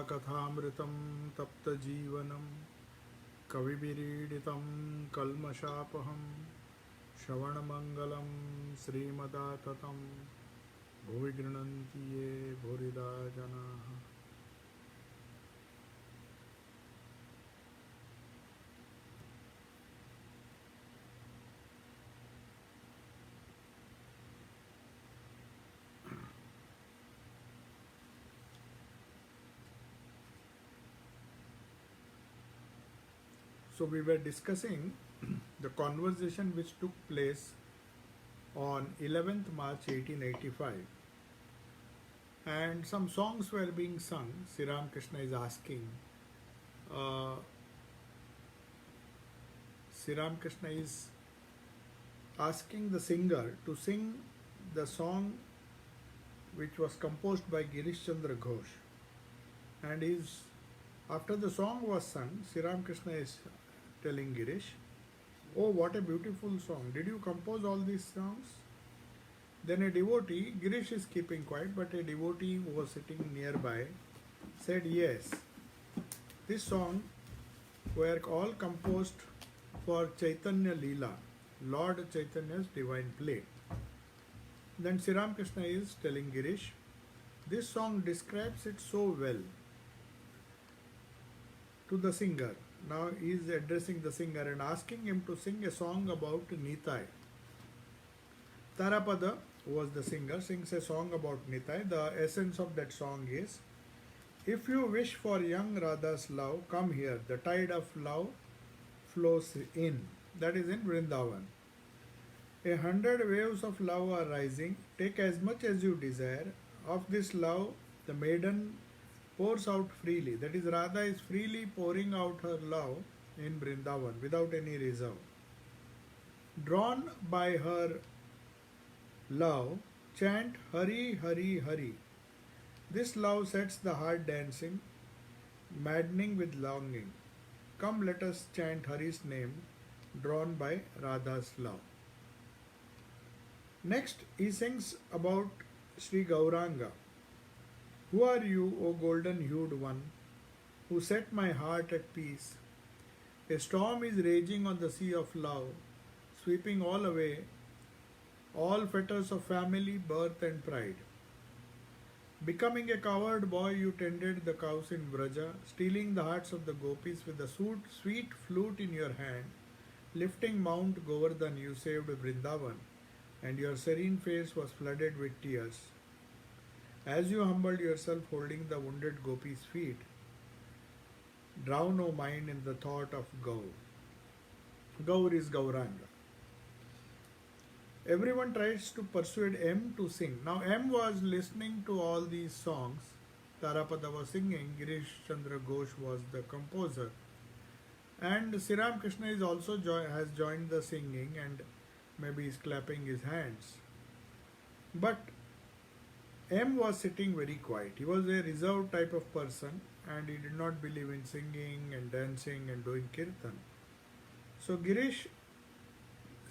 कथामृतं तप्तजीवनं कविभिरीडितं कल्मषापहं श्रवणमङ्गलं श्रीमदाततं भुवि गृह्णन्ति ये भूरिदा जनाः। So we were discussing the conversation which took place on 11th March 1885, and some songs were being sung. Sri Ramakrishna is asking, Sri Ramakrishna is asking the singer to sing the song which was composed by Girish Chandra Ghosh, and after the song was sung, Sri Ramakrishna is telling Girish, "Oh, what a beautiful song. Did you compose all these songs?" Then a devotee, Girish is keeping quiet, but a devotee who was sitting nearby said, "Yes, this song were all composed for Chaitanya Leela, Lord Chaitanya's divine play." Then Sri Ramakrishna is telling Girish, "This song describes it so well," to the singer. Now he is addressing the singer and asking him to sing a song about Nitai. Tarapada, who was the singer, sings a song about Nitai. The essence of that song is, "If you wish for young Radha's love, come here. The tide of love flows in." That is in Vrindavan. 100 waves of love are rising. Take as much as you desire. Of this love, the maiden pours out freely. That is, Radha is freely pouring out her love in Vrindavan without any reserve. Drawn by her love, chant Hari Hari Hari. This love sets the heart dancing, maddening with longing. Come, let us chant Hari's name, drawn by Radha's love. Next, he sings about Sri Gauranga. "Who are you, O golden-hued one, who set my heart at peace? A storm is raging on the sea of love, sweeping all away, all fetters of family, birth and pride. Becoming a coward boy, you tended the cows in Vraja, stealing the hearts of the gopis with the sweet flute in your hand. Lifting Mount Govardhan, you saved Vrindavan, and your serene face was flooded with tears. As you humbled yourself holding the wounded gopi's feet, drown, O mind, in the thought of Gaur." Gaur is Gauranga. Everyone tries to persuade M to sing. Now M was listening to all these songs. Tarapada was singing, Girish Chandra Ghosh was the composer, and Sri Ramakrishna is also has joined the singing and maybe is clapping his hands. But M was sitting very quiet. He was a reserved type of person and he did not believe in singing and dancing and doing kirtan. So Girish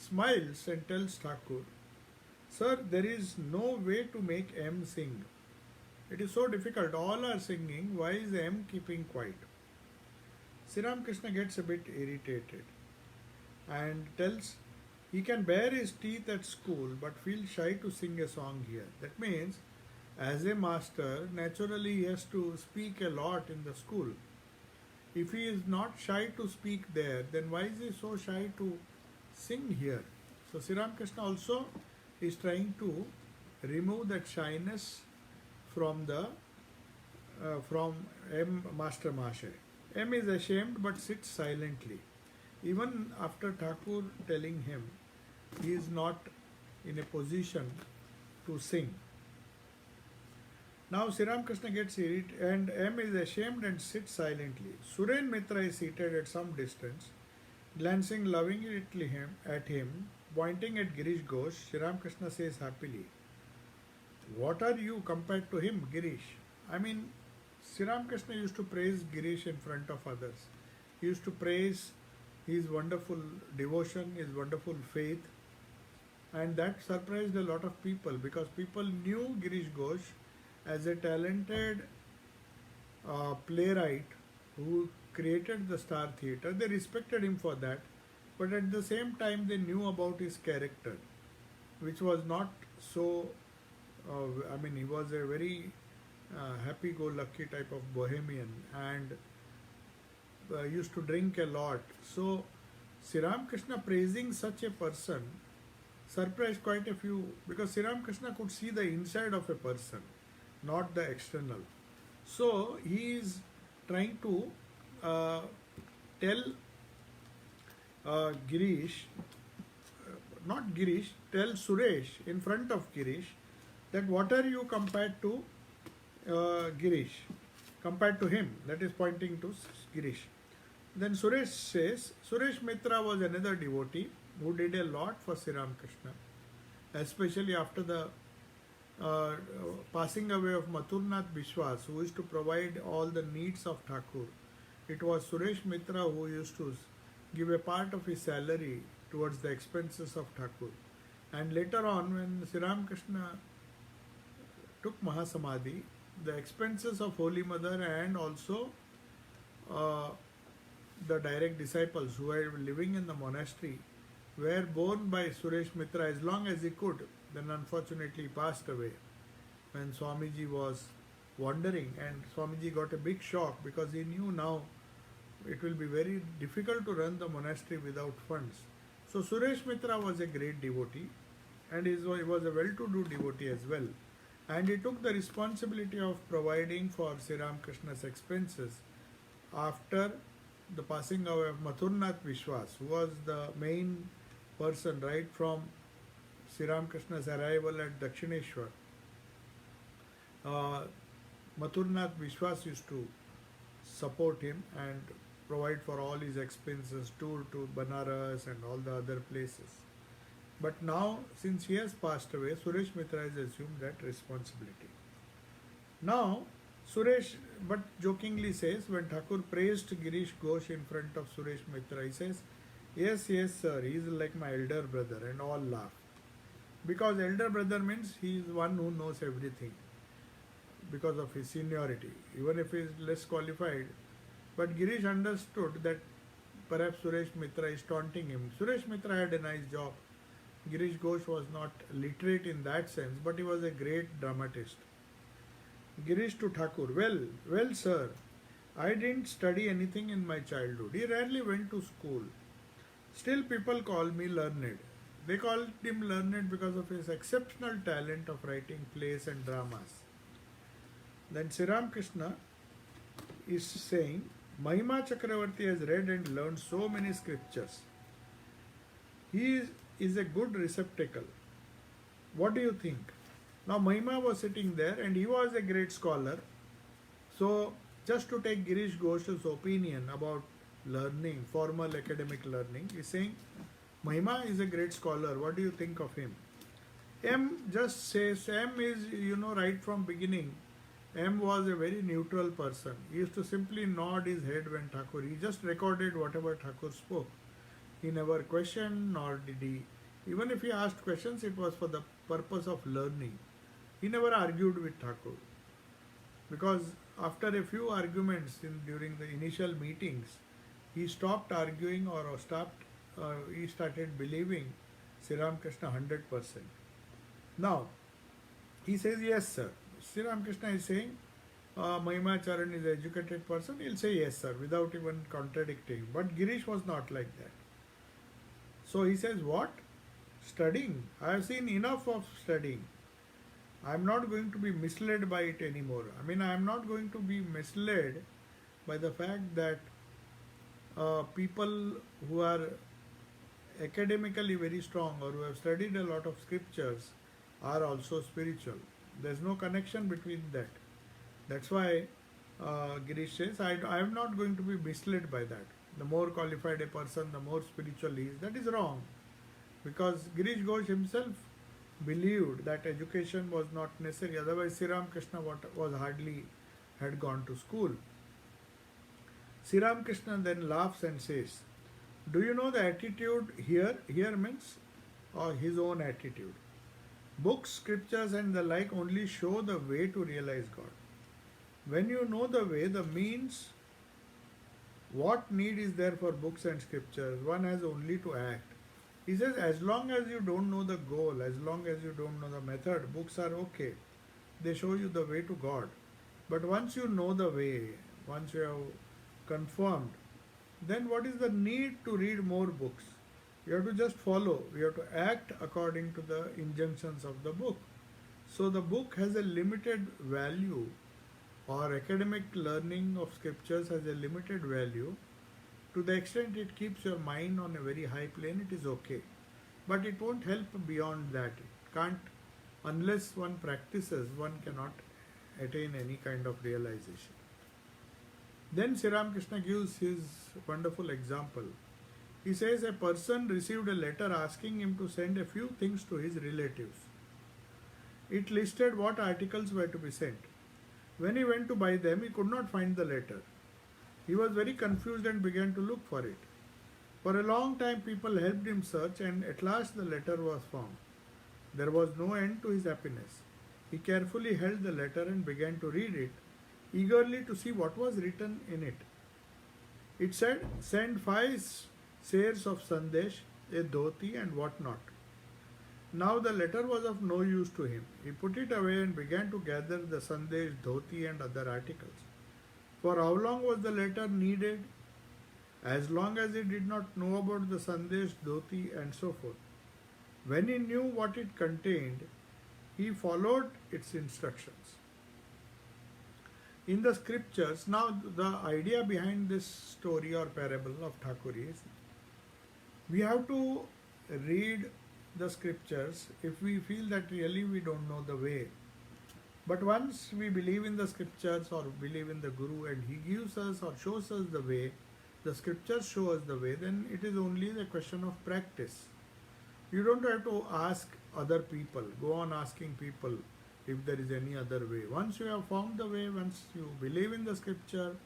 smiles and tells Thakur, "Sir, there is no way to make M sing. It is so difficult. All are singing. Why is M keeping quiet?" Sri Ramakrishna gets a bit irritated and tells he can bare his teeth at school but feels shy to sing a song here. That means, as a master, naturally he has to speak a lot in the school. If he is not shy to speak there, then why is he so shy to sing here? So Sri Ramakrishna also is trying to remove that shyness from from M Master Mashay. M is ashamed but sits silently. Even after Thakur telling him, he is not in a position to sing. Now Sri Ramakrishna gets irritated and M is ashamed and sits silently. Suren Mitra is seated at some distance, glancing lovingly at him, pointing at Girish Ghosh. Sri Ramakrishna says happily, "What are you compared to him, Girish?" I mean, Sri Ramakrishna used to praise Girish in front of others. He used to praise his wonderful devotion, his wonderful faith, and that surprised a lot of people because people knew Girish Ghosh as a talented playwright who created the Star Theatre. They respected him for that, but at the same time they knew about his character, which was not so. He was a very happy-go-lucky type of bohemian and used to drink a lot. So, Sri Ramakrishna praising such a person surprised quite a few, because Sri Ramakrishna could see the inside of a person, not the external. So, he is trying to tell Girish, not Girish, tell Suresh in front of Girish that what are you compared to Girish, compared to him, that is pointing to Girish. Then Suresh says, Suresh Mitra was another devotee who did a lot for Sri Ramakrishna, especially after the passing away of Mathurnath Bishwas, who used to provide all the needs of Thakur. It was Suresh Mitra who used to give a part of his salary towards the expenses of Thakur. And later on, when Sri Ramakrishna took Mahasamadhi, the expenses of Holy Mother and also the direct disciples who were living in the monastery were borne by Suresh Mitra as long as he could. Then unfortunately he passed away when Swamiji was wandering, and Swamiji got a big shock because he knew now it will be very difficult to run the monastery without funds. So Suresh Mitra was a great devotee, and he was a well-to-do devotee as well. And he took the responsibility of providing for Sri Ramakrishna's expenses after the passing away of Mathurnath Vishwas, who was the main person right from Sri Ramakrishna's arrival at Dakshineshwar. Mathurnath Vishwas used to support him and provide for all his expenses, tour to Banaras and all the other places. But now, since he has passed away, Suresh Mitra has assumed that responsibility. Now, Suresh, but jokingly says, when Thakur praised Girish Ghosh in front of Suresh Mitra, he says, yes, sir, he is like my elder brother, and all laugh. Because elder brother means he is one who knows everything because of his seniority, even if he is less qualified. But Girish understood that perhaps Suresh Mitra is taunting him. Suresh Mitra had a nice job. Girish Ghosh was not literate in that sense, but he was a great dramatist. Girish to Thakur, well, sir, I didn't study anything in my childhood. He rarely went to school. Still, people call me learned. They called him learned because of his exceptional talent of writing plays and dramas. Then Sri Ramakrishna is saying, Mahima Chakravarti has read and learned so many scriptures. He is a good receptacle. What do you think? Now Mahima was sitting there and he was a great scholar. So just to take Girish Ghosh's opinion about learning, formal academic learning, he's saying, Mahima is a great scholar. What do you think of him? M just says, M is, right from beginning, M was a very neutral person. He used to simply nod his head when Thakur, he just recorded whatever Thakur spoke. He never questioned, nor did he. Even if he asked questions, it was for the purpose of learning. He never argued with Thakur. Because after a few arguments during the initial meetings, he stopped arguing he started believing Sri Ramakrishna 100%. Now, he says, yes, sir. Sri Ramakrishna is saying, Mahima Charan is an educated person. He'll say, yes, sir, without even contradicting. But Girish was not like that. So he says, what? Studying. I have seen enough of studying. I am not going to be misled by it anymore. I am not going to be misled by the fact that people who are academically very strong or who have studied a lot of scriptures are also spiritual. There's no connection between that. That's why Girish says, I am not going to be misled by that. The more qualified a person, the more spiritual he is. That is wrong. Because Girish Ghosh himself believed that education was not necessary. Otherwise, Sri Ramakrishna had gone to school. Sri Ramakrishna then laughs and says, do you know the attitude here? Here means his own attitude. Books, scriptures and the like only show the way to realize God. When you know the way, the means, what need is there for books and scriptures? One has only to act. He says, as long as you don't know the goal, as long as you don't know the method, books are okay. They show you the way to God. But once you know the way, once you have confirmed, then what is the need to read more books? You have to just follow. You have to act according to the injunctions of the book. So the book has a limited value, or academic learning of scriptures has a limited value. To the extent it keeps your mind on a very high plane, it is okay. But it won't help beyond that. It can't, unless one practices, one cannot attain any kind of realization. Then Sri Ramakrishna gives his wonderful example. He says a person received a letter asking him to send a few things to his relatives. It listed what articles were to be sent. When he went to buy them, he could not find the letter. He was very confused and began to look for it. For a long time, people helped him search, and at last the letter was found. There was no end to his happiness. He carefully held the letter and began to read it, eagerly to see what was written in it. It said, send 5 shares of sandesh, a dhoti and what not. Now the letter was of no use to him. He put it away and began to gather the sandesh, dhoti and other articles. For how long was the letter needed? As long as he did not know about the sandesh, dhoti and so forth. When he knew what it contained, he followed its instructions. In the scriptures, now the idea behind this story or parable of Thakur is, we have to read the scriptures if we feel that really we don't know the way. But once we believe in the scriptures or believe in the Guru and he gives us or shows us the way, the scriptures show us the way, then it is only the question of practice. You don't have to ask other people, go on asking people if there is any other way. Once you have found the way, once you believe in the scripture,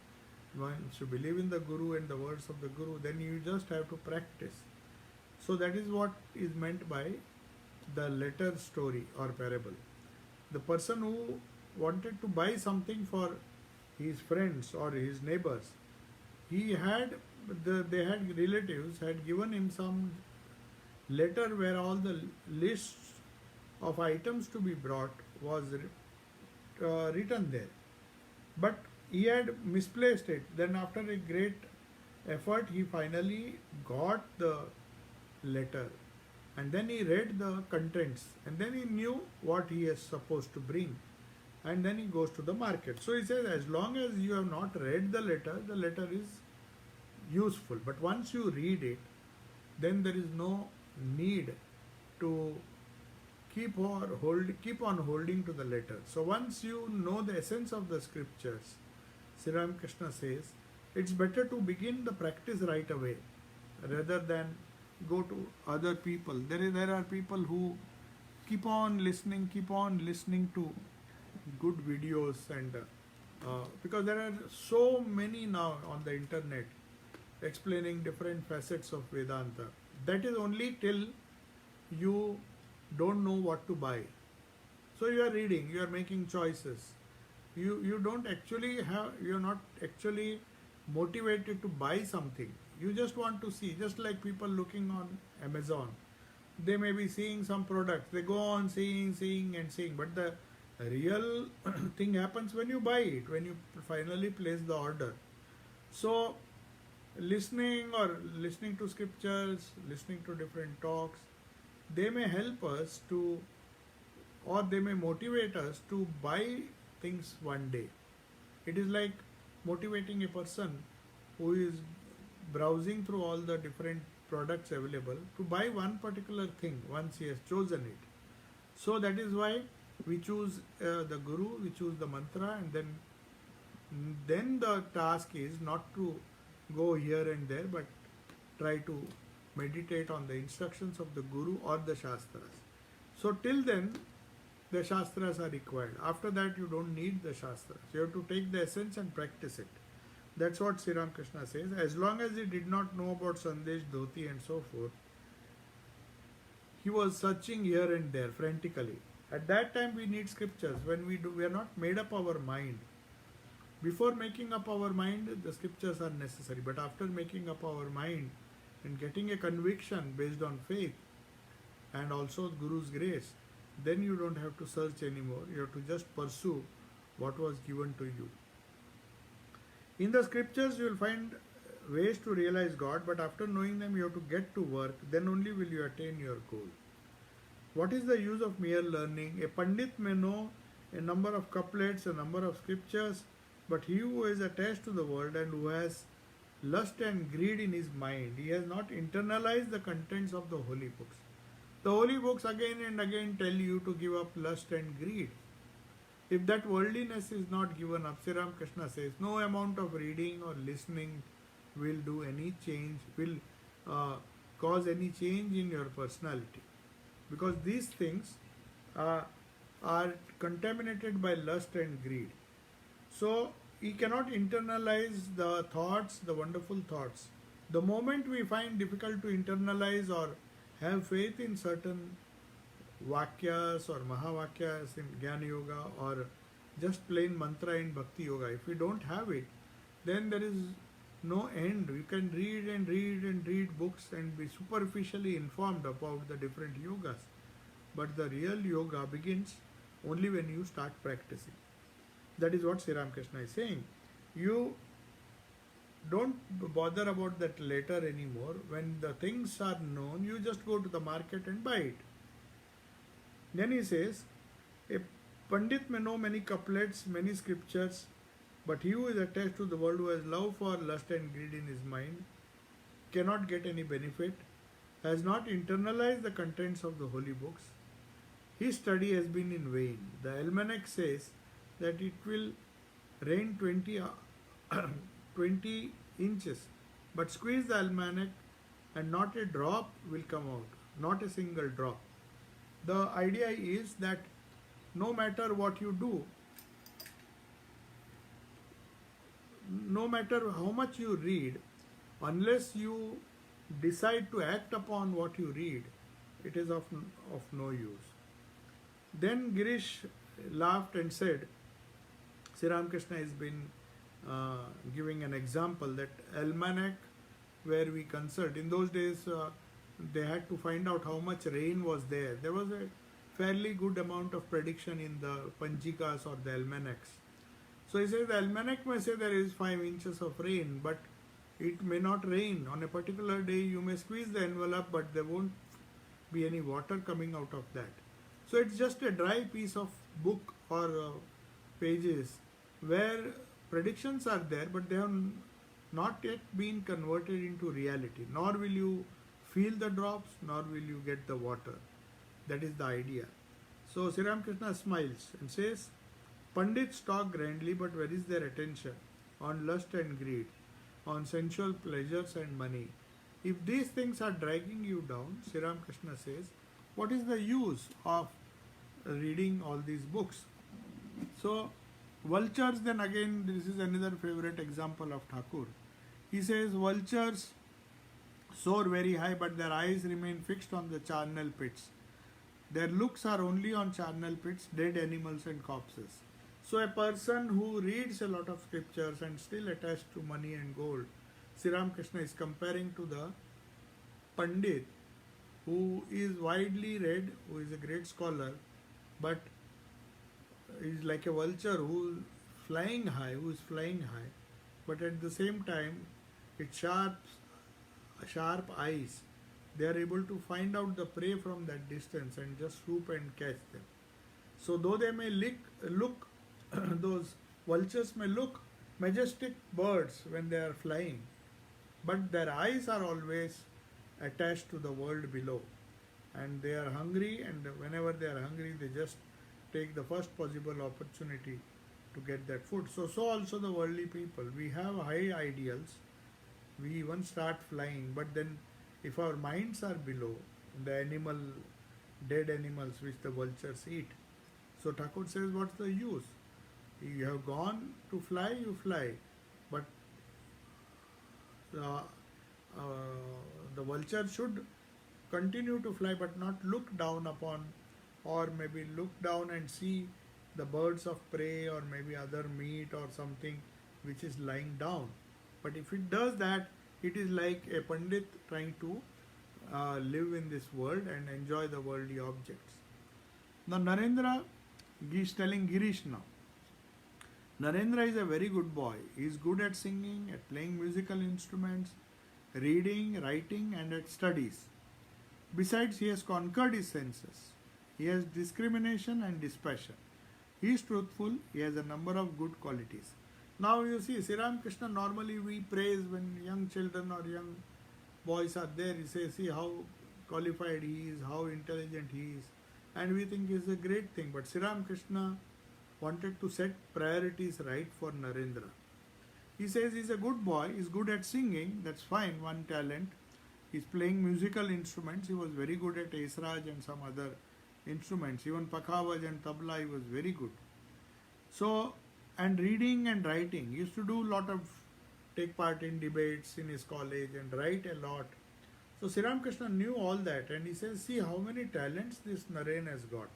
once you believe in the Guru and the words of the Guru, then you just have to practice. So that is what is meant by the letter story or parable. The person who wanted to buy something for his friends or his neighbors, they had relatives had given him some letter where all the lists of items to be brought was written there. But he had misplaced it. Then after a great effort, he finally got the letter. And then he read the contents. And then he knew what he is supposed to bring. And then he goes to the market. So he says, as long as you have not read the letter is useful. But once you read it, then there is no need to keep on holding to the letter. So once you know the essence of the scriptures, Sri Ramakrishna says, it's better to begin the practice right away rather than go to other people. There are people who keep on listening to good videos and because there are so many now on the internet explaining different facets of Vedanta. That is only till you don't know what to buy. So you are reading, you are making choices. You are not actually motivated to buy something. You just want to see, just like people looking on Amazon. They may be seeing some products, they go on seeing, but the real thing happens when you buy it, when you finally place the order. So listening to scriptures, listening to different talks, they may help us to, or they may motivate us to buy things one day. It is like motivating a person who is browsing through all the different products available to buy one particular thing once he has chosen it. So that is why we choose the Guru, we choose the mantra, and then the task is not to go here and there, but try to meditate on the instructions of the Guru or the Shastras. So till then, the Shastras are required. After that, you don't need the Shastras. You have to take the essence and practice it. That's what Sri Ramakrishna says. As long as he did not know about Sandesh, Dhoti and so forth, he was searching here and there frantically. At that time we need scriptures. When we are not made up our mind Before making up our mind, the scriptures are necessary. But after making up our mind and getting a conviction based on faith and also Guru's grace, then you don't have to search anymore. You have to just pursue what was given to you. In the scriptures, you will find ways to realize God, but after knowing them, you have to get to work. Then only will you attain your goal. What is the use of mere learning? A Pandit may know a number of couplets, a number of scriptures, but he who is attached to the world and who has lust and greed in his mind, he has not internalized the contents of the holy books. The holy books again and again tell you to give up lust and greed. If that worldliness is not given up, Sri Ramakrishna says, no amount of reading or listening will do any change, will cause any change in your personality. Because these things are contaminated by lust and greed. So, he cannot internalize the thoughts, the wonderful thoughts. The moment we find difficult to internalize or have faith in certain Vakyas or Mahavakyas in Jnana Yoga or just plain mantra in Bhakti Yoga, if we don't have it, then there is no end. You can read and read and read books and be superficially informed about the different yogas. But the real yoga begins only when you start practicing. That is what Sri Ramakrishna is saying. You don't bother about that later anymore. When the things are known, you just go to the market and buy it. Then he says, a Pandit may know many couplets, many scriptures, but he who is attached to the world, who has love for lust and greed in his mind, cannot get any benefit, has not internalized the contents of the holy books. His study has been in vain. The almanac says that it will rain 20 inches, but squeeze the almanac and not a drop will come out, not a single drop. The idea is that no matter what you do, no matter how much you read, unless you decide to act upon what you read, it is of no use. Then Girish laughed and said, Sri Ramakrishna has been giving an example that almanac where we consult. In those days, they had to find out how much rain was there. There was a fairly good amount of prediction in the Panjikas or the almanacs. So he says the almanac may say there is 5 inches of rain, but it may not rain. On a particular day, you may squeeze the envelope, but there won't be any water coming out of that. So it's just a dry piece of book or pages where predictions are there, but they have not yet been converted into reality. Nor will you feel the drops, nor will you get the water. That is the idea. So Sri Ramakrishna smiles and says, Pandits talk grandly, but where is their attention? On lust and greed, on sensual pleasures and money. If these things are dragging you down, Sri Ramakrishna says, what is the use of reading all these books? So, vultures, then again, this is another favorite example of Thakur. He says, vultures soar very high, but their eyes remain fixed on the charnel pits. Their looks are only on charnel pits, dead animals and corpses. So a person who reads a lot of scriptures and still attached to money and gold, Sri Ramakrishna is comparing to the Pandit who is widely read, who is a great scholar, but is like a vulture who is flying high, but at the same time, its sharp eyes, they are able to find out the prey from that distance and just swoop and catch them. So though they may look those vultures may look majestic birds when they are flying, but their eyes are always attached to the world below, and they are hungry, and whenever they are hungry, they just take the first possible opportunity to get that food. So also the worldly people, we have high ideals, we even start flying, but then if our minds are below, the dead animals which the vultures eat. So Thakur says, what's the use? You have gone to fly, you fly, but the vulture should continue to fly, but not look down upon, or maybe look down and see the birds of prey or maybe other meat or something which is lying down. But if it does that, it is like a Pandit trying to live in this world and enjoy the worldly objects. Now Narendra is telling Girish now. Narendra is a very good boy. He is good at singing, at playing musical instruments, reading, writing, and at studies. Besides, he has conquered his senses. He has discrimination and dispassion. He is truthful. He has a number of good qualities. Now you see, Sri Ramakrishna, normally we praise when young children or young boys are there. He says, see how qualified he is, how intelligent he is. And we think it's a great thing. But Sri Ramakrishna wanted to set priorities right for Narendra. He says he's a good boy, he's good at singing, that's fine, one talent. He's playing musical instruments, he was very good at Esraj and some other instruments, even Pakhavaj and Tabla he was very good. So, and reading and writing, he used to do a lot of, take part in debates in his college and write a lot. So Sri Ramakrishna knew all that and he says, see how many talents this Naren has got.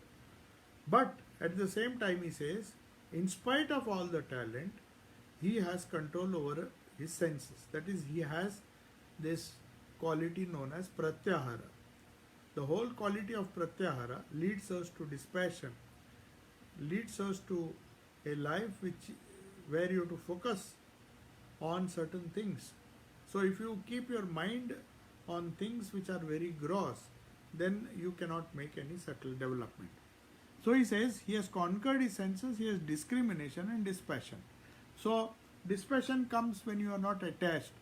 But at the same time he says, in spite of all the talent, he has control over his senses. That is, he has this quality known as pratyahara. The whole quality of pratyahara leads us to dispassion, leads us to a life where you have to focus on certain things. So if you keep your mind on things which are very gross, then you cannot make any subtle development. So he says he has conquered his senses, he has discrimination and dispassion. So dispassion comes when you are not attached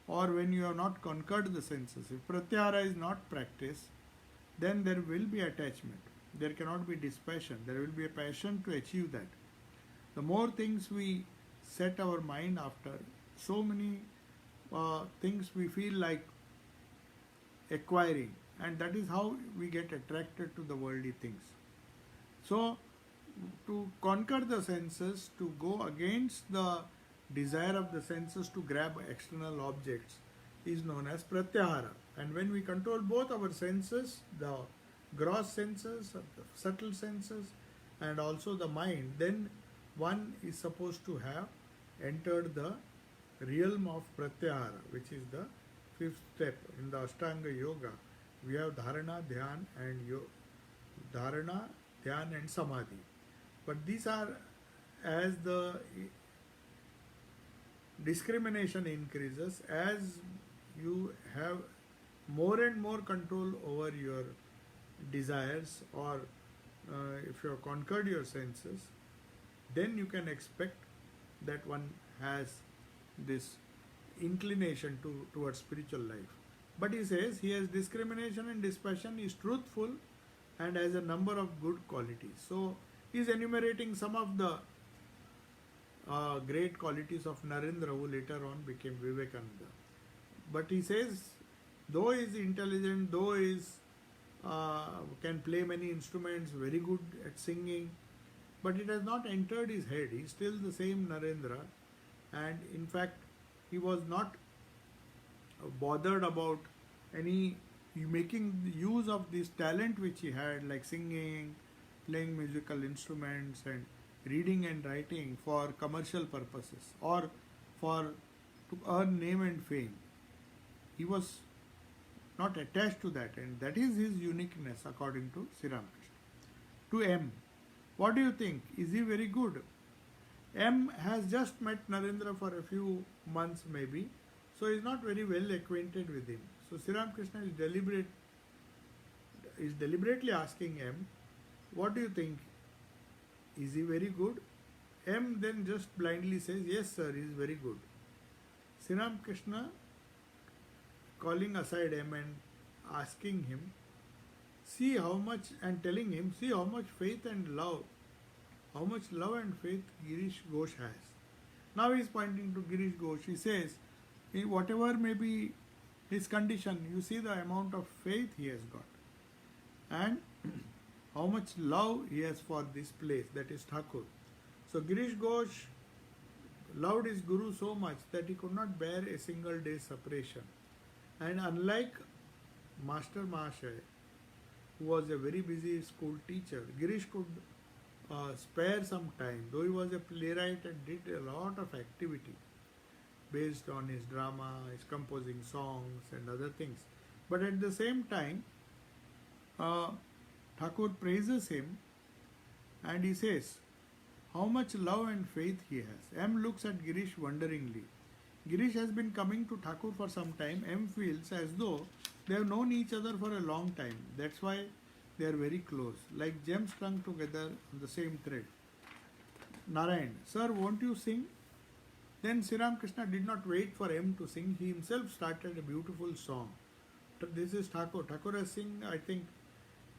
or when you have not conquered the senses. If pratyahara is not practiced, then there will be attachment. There cannot be dispassion. There will be a passion to achieve that. The more things we set our mind after, so many things we feel like acquiring, and that is how we get attracted to the worldly things. So, to conquer the senses, to go against the desire of the senses to grab external objects is known as pratyahara. And when we control both our senses, the gross senses, the subtle senses, and also the mind, then one is supposed to have entered the realm of pratyahara, which is the fifth step in the Ashtanga Yoga. We have dharana, dhyan, and dharana, dhyan, and samadhi. But these are, as the discrimination increases, as you have more and more control over your desires, or if you have conquered your senses, then you can expect that one has this inclination towards spiritual life. But he says he has discrimination and dispassion, is truthful, and has a number of good qualities. So he is enumerating some of the great qualities of Narendra, who later on became Vivekananda. But he says, though he is intelligent, though he is can play many instruments, very good at singing, but it has not entered his head. He is still the same Narendra, and in fact he was not bothered about any making use of this talent which he had, like singing, playing musical instruments, and reading and writing for commercial purposes or to earn name and fame. He was not attached to that, and that is his uniqueness according to Sri Ramakrishna. To M, what do you think? Is he very good? M has just met Narendra for a few months maybe, so he is not very well acquainted with him. So Sri Ramakrishna is deliberately asking M, what do you think? Is he very good? M then just blindly says, yes sir, he is very good. Sri Ramakrishna, calling aside M and asking him, see how much, and telling him, see how much faith and love and faith Girish Ghosh has. Now he is pointing to Girish Ghosh. He says, whatever may be his condition, you see the amount of faith he has got, and how much love he has for this place, that is Thakur. So Girish Ghosh loved his Guru so much that he could not bear a single day separation. And unlike Master Mahashay, who was a very busy school teacher, Girish could spare some time, though he was a playwright and did a lot of activity based on his drama, his composing songs and other things. But at the same time, uh, Thakur praises him and he says how much love and faith he has. M looks at Girish wonderingly. Girish has been coming to Thakur for some time. M feels as though they have known each other for a long time. That's why they are very close, like gems strung together on the same thread. Narayan, sir, won't you sing? Then Sri Ramakrishna did not wait for M to sing. He himself started a beautiful song. This is Thakur. Thakur has sung, I think,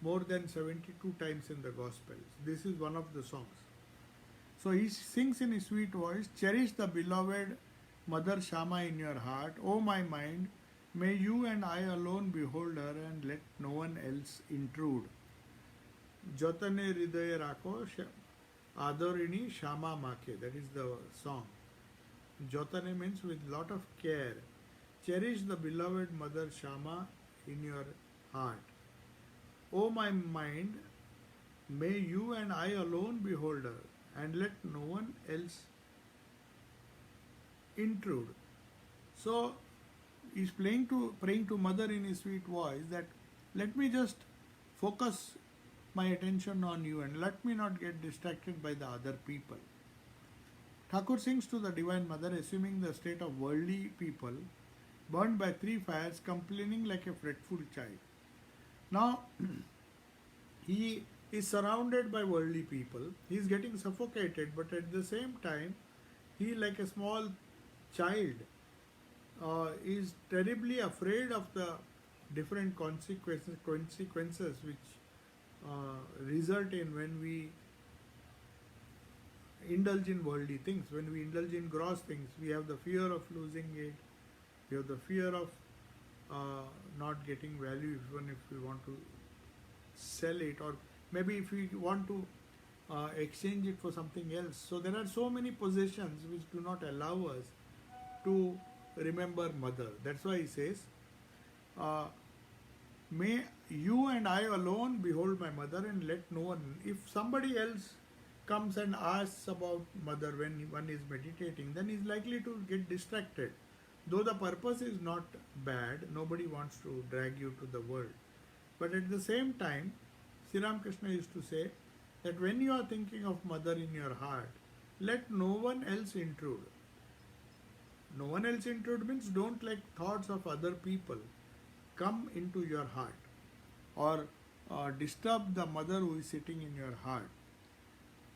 more than 72 times in the Gospels. This is one of the songs. So he sings in his sweet voice, cherish the beloved Mother Shama in your heart. O my mind, may you and I alone behold her and let no one else intrude. Jotane hridaye rakho adorini Shama make. That is the song. Jotane means with lot of care. Cherish the beloved Mother Shama in your heart. O my mind, may you and I alone behold her and let no one else intrude. So he's praying to Mother in his sweet voice that let me just focus my attention on you and let me not get distracted by the other people. Thakur sings to the Divine Mother, assuming the state of worldly people, burned by three fires, complaining like a fretful child. Now, he is surrounded by worldly people. He is getting suffocated, but at the same time, he, like a small child, is terribly afraid of the different consequences which result in when we indulge in worldly things. When we indulge in gross things, we have the fear of losing it. We have the fear of not getting value even if we want to sell it, or maybe if we want to exchange it for something else. So there are so many possessions which do not allow us to remember Mother. That's why he says, may you and I alone behold my Mother and let no one. If somebody else comes and asks about Mother when one is meditating, then he's likely to get distracted. Though the purpose is not bad, nobody wants to drag you to the world. But at the same time, Sri Ramakrishna used to say that when you are thinking of Mother in your heart, let no one else intrude. No one else intrude means don't let thoughts of other people come into your heart or disturb the Mother who is sitting in your heart.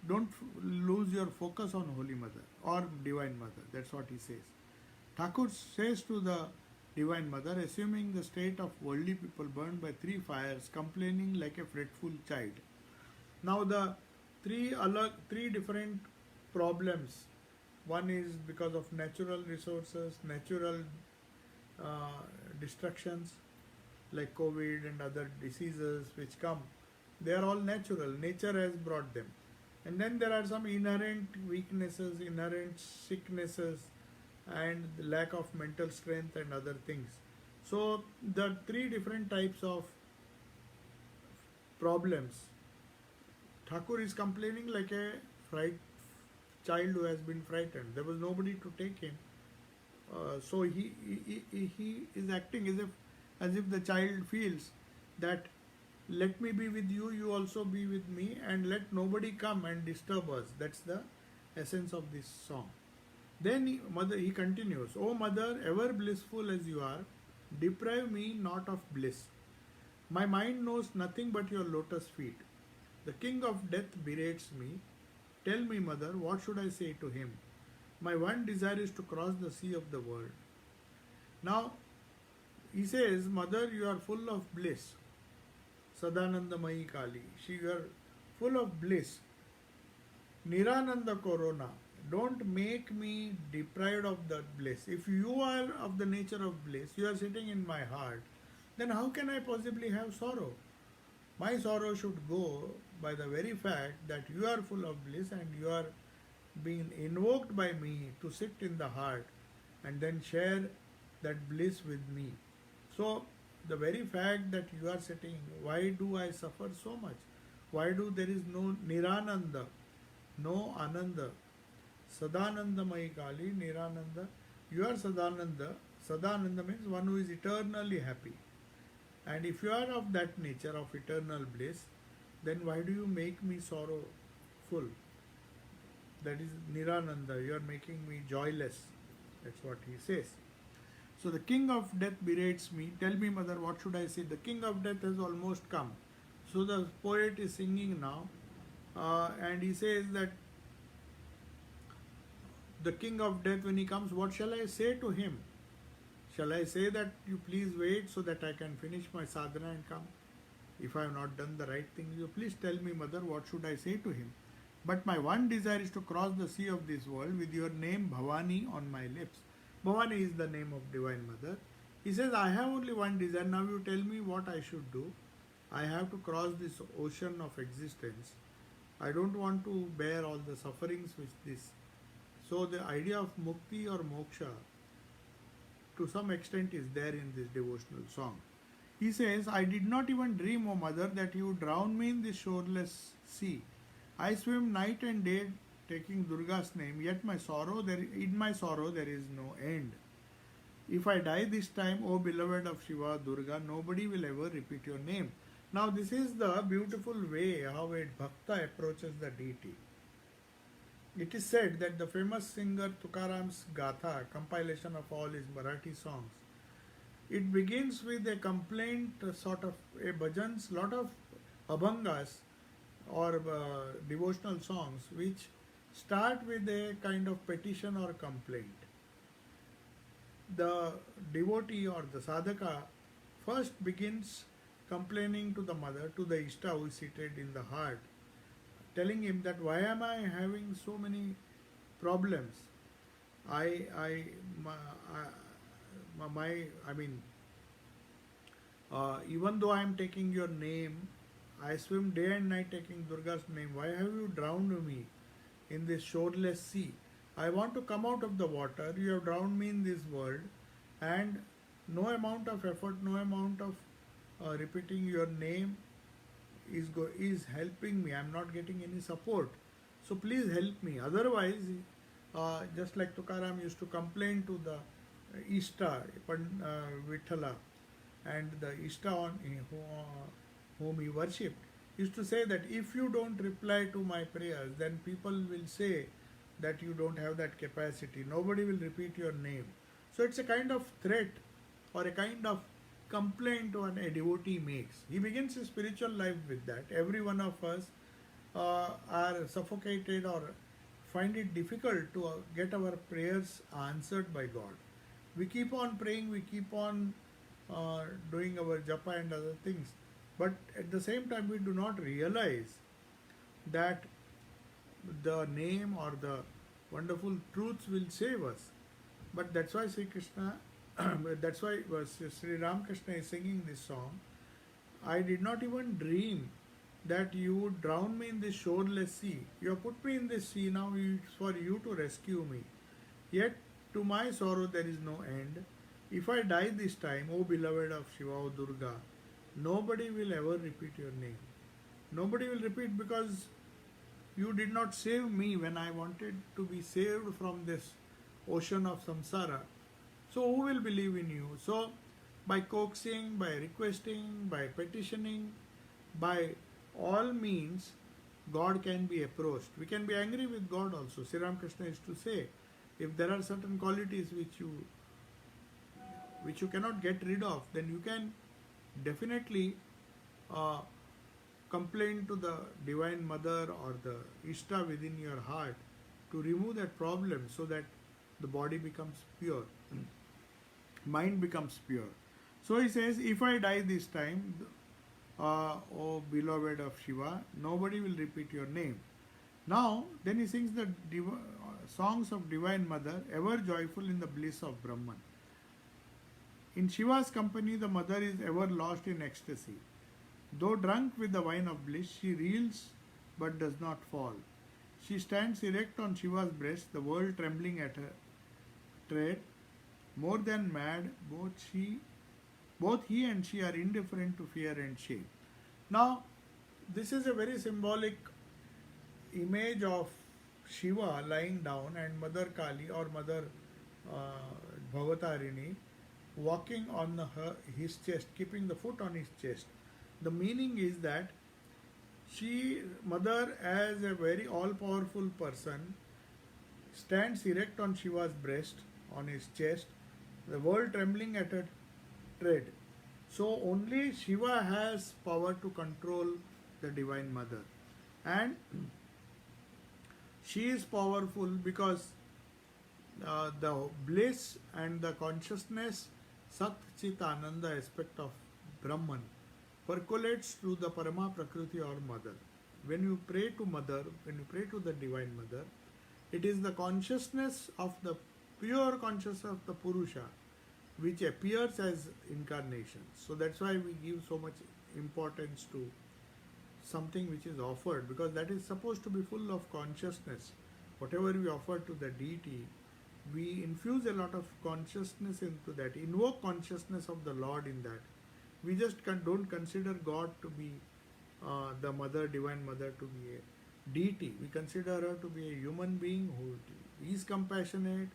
Don't lose your focus on Holy Mother or Divine Mother. That's what he says. Thakur says to the Divine Mother, assuming the state of worldly people burned by three fires, complaining like a fretful child. Now the three different problems. One is because of natural resources, natural destructions like COVID and other diseases which come. They are all natural. Nature has brought them. And then there are some inherent weaknesses, inherent sicknesses, and the lack of mental strength and other things. So the three different types of problems. Thakur is complaining like a child who has been frightened. There was nobody to take him. So he is acting as if the child feels that let me be with you, you also be with me, and let nobody come and disturb us. That's the essence of this song. Then he continues, O Mother, ever blissful as you are, deprive me not of bliss. My mind knows nothing but your lotus feet. The king of death berates me. Tell me, Mother, what should I say to him? My one desire is to cross the sea of the world. Now, he says, Mother, you are full of bliss. Sadananda Mayi Kali. You are full of bliss. Nirananda Corona. Don't make me deprived of that bliss. If you are of the nature of bliss, you are sitting in my heart, then how can I possibly have sorrow? My sorrow should go by the very fact that you are full of bliss and you are being invoked by me to sit in the heart and then share that bliss with me. So, the very fact that you are sitting, why do I suffer so much? Why do there is no Nirananda, no Ananda? Sadananda Mai Kali, Nirananda. You are Sadananda. Sadananda means one who is eternally happy. And if you are of that nature, of eternal bliss, then why do you make me sorrowful? That is Nirananda. You are making me joyless. That's what he says. So the king of death berates me. Tell me, mother, what should I say? The king of death has almost come. So the poet is singing now, and he says that the king of death, when he comes, what shall I say to him? Shall I say that you please wait so that I can finish my sadhana and come? If I have not done the right thing, you please tell me, mother, what should I say to him? But my one desire is to cross the sea of this world with your name Bhavani on my lips. Bhavani is the name of Divine Mother. He says, I have only one desire. Now you tell me what I should do. I have to cross this ocean of existence. I don't want to bear all the sufferings which this. So the idea of mukti or moksha to some extent is there in this devotional song. He says, I did not even dream, O mother, that you would drown me in this shoreless sea. I swim night and day taking Durga's name, yet in my sorrow there is no end. If I die this time, O beloved of Shiva, Durga, nobody will ever repeat your name. Now this is the beautiful way how a bhakta approaches the deity. It is said that the famous singer Tukaram's Gatha, compilation of all his Marathi songs, it begins with a complaint, sort of a bhajans, lot of abhangas or devotional songs which start with a kind of petition or complaint. The devotee or the sadhaka first begins complaining to the mother, to the Ishta who is seated in the heart, telling him that why am I having so many problems? Even though I am taking your name, I swim day and night taking Durga's name. Why have you drowned me in this shoreless sea? I want to come out of the water. You have drowned me in this world, and no amount of effort, no amount of repeating your name is helping me. I am not getting any support. So please help me. Otherwise, just like Tukaram used to complain to the Ishta, Vithala, and the Ishta on whom he worshipped, used to say that if you don't reply to my prayers, then people will say that you don't have that capacity. Nobody will repeat your name. So it's a kind of threat or a kind of complaint a devotee makes. He begins his spiritual life with that. Every one of us are suffocated or find it difficult to get our prayers answered by God. We keep on praying, we keep on doing our japa and other things, but at the same time we do not realize that the name or the wonderful truths will save us. But that's why that's why Sri Ramakrishna is singing this song. I did not even dream that you would drown me in this shoreless sea. You have put me in this sea, now it's for you to rescue me. Yet to my sorrow there is no end. If I die this time, O beloved of Shiva, O Durga, nobody will ever repeat your name. Nobody will repeat, because you did not save me when I wanted to be saved from this ocean of samsara. So who will believe in you? So by coaxing, by requesting, by petitioning, by all means, God can be approached. We can be angry with God also. Sri Ramakrishna used to say, if there are certain qualities which you cannot get rid of, then you can definitely complain to the Divine Mother or the Ishta within your heart to remove that problem, so that the body becomes pure, mind becomes pure. So he says, if I die this time, O beloved of Shiva, nobody will repeat your name. Now, then he sings the songs of Divine Mother, ever joyful in the bliss of Brahman. In Shiva's company, the mother is ever lost in ecstasy. Though drunk with the wine of bliss, she reels but does not fall. She stands erect on Shiva's breast, the world trembling at her tread. More than mad, both he and she are indifferent to fear and shame. Now, this is a very symbolic image of Shiva lying down and Mother Kali or Mother Bhavatarini walking on his chest, keeping the foot on his chest. The meaning is that Mother, as a very all-powerful person, stands erect on Shiva's breast, on his chest, the world trembling at her tread. So only Shiva has power to control the Divine Mother. And she is powerful because the bliss and the consciousness, Sat Chit Ananda aspect of Brahman, percolates through the Parama Prakriti or Mother. When you pray to Mother, when you pray to the Divine Mother, it is the consciousness of the pure consciousness of the Purusha which appears as incarnation. So that's why we give so much importance to something which is offered, because that is supposed to be full of consciousness. Whatever we offer to the deity, we infuse a lot of consciousness into that, invoke consciousness of the Lord in that. We just don't consider God to be the Mother, Divine Mother, to be a deity. We consider her to be a human being who is compassionate,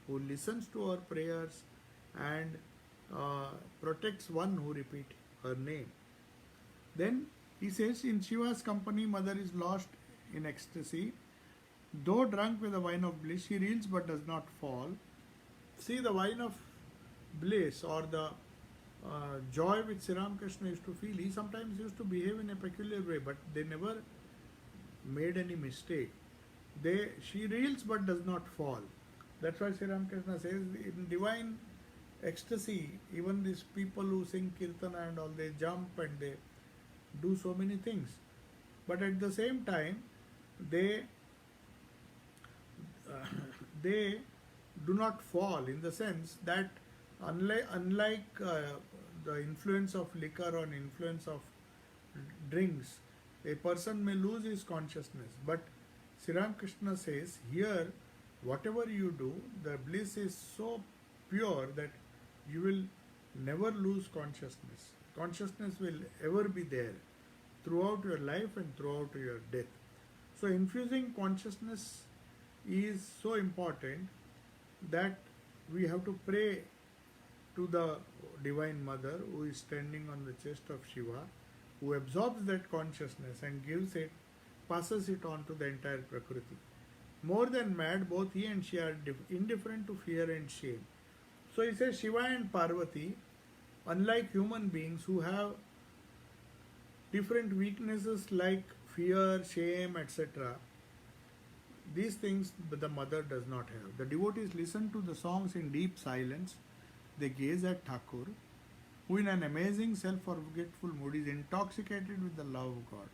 who listens to our prayers and protects one who repeats her name. Then he says, in Shiva's company, Mother is lost in ecstasy. Though drunk with the wine of bliss, she reels but does not fall. See, the wine of bliss or the joy which Sri Ramakrishna used to feel, he sometimes used to behave in a peculiar way, but they never made any mistake. She reels but does not fall. That's why Sri Ramakrishna says, in divine ecstasy, even these people who sing Kirtana and all, they jump and they do so many things. But at the same time, they do not fall, in the sense that unlike the influence of liquor or influence of drinks, a person may lose his consciousness. But Sri Ramakrishna says, here, whatever you do, the bliss is so pure that you will never lose consciousness. Consciousness will ever be there throughout your life and throughout your death. So infusing consciousness is so important that we have to pray to the Divine Mother who is standing on the chest of Shiva, who absorbs that consciousness and passes it on to the entire Prakriti. More than mad, both he and she are indifferent to fear and shame. So he says Shiva and Parvati, unlike human beings who have different weaknesses like fear, shame, etc., these things the mother does not have. The devotees listen to the songs in deep silence. They gaze at Thakur, who in an amazing self-forgetful mood is intoxicated with the love of God.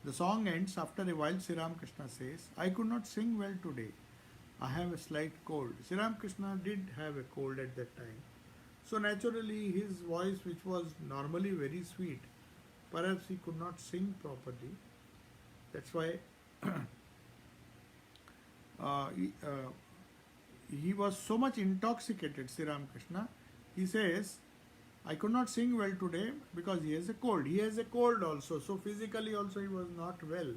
The song ends. After a while, Sri Ramakrishna says, I could not sing well today. I have a slight cold. Sri Ramakrishna did have a cold at that time. So naturally, his voice, which was normally very sweet, perhaps he could not sing properly. That's why he was so much intoxicated, Sri Ramakrishna. He says, I could not sing well today because he has a cold. He has a cold also, so physically also he was not well.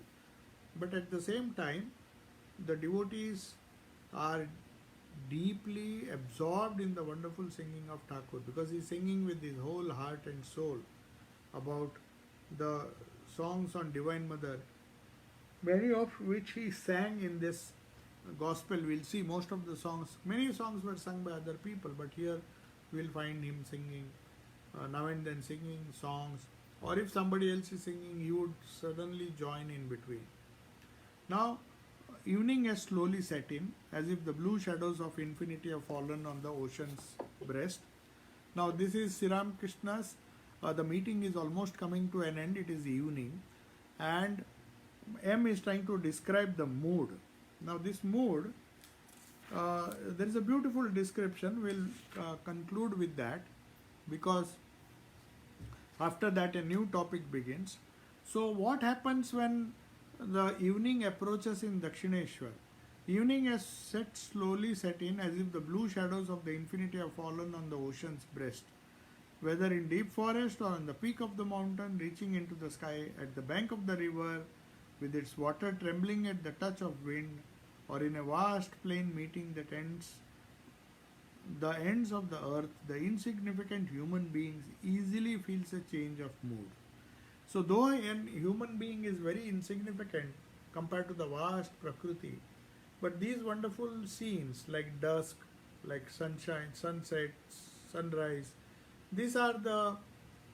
But at the same time, the devotees are deeply absorbed in the wonderful singing of Thakur, because he is singing with his whole heart and soul about the songs on Divine Mother, many of which he sang in this gospel. We'll see most of the songs, many songs were sung by other people, but here we'll find him singing, now and then singing songs, or if somebody else is singing, he would suddenly join in between. Now, evening has slowly set in, as if the blue shadows of infinity have fallen on the ocean's breast. Now, this is Sri Ramakrishna's, the meeting is almost coming to an end, it is evening, and M is trying to describe the mood. Now, this mood, there is a beautiful description. We'll conclude with that, because after that a new topic begins. So, what happens when the evening approaches in Dakshineshwar? Evening has slowly set in, as if the blue shadows of the infinity have fallen on the ocean's breast. whether in deep forest or on the peak of the mountain, reaching into the sky, at the bank of the river, with its water trembling at the touch of wind, or in a vast plain meeting that ends the ends of the earth, the insignificant human beings easily feels a change of mood. So though a human being is very insignificant compared to the vast Prakriti, but these wonderful scenes like dusk, like sunshine, sunset, sunrise, these are the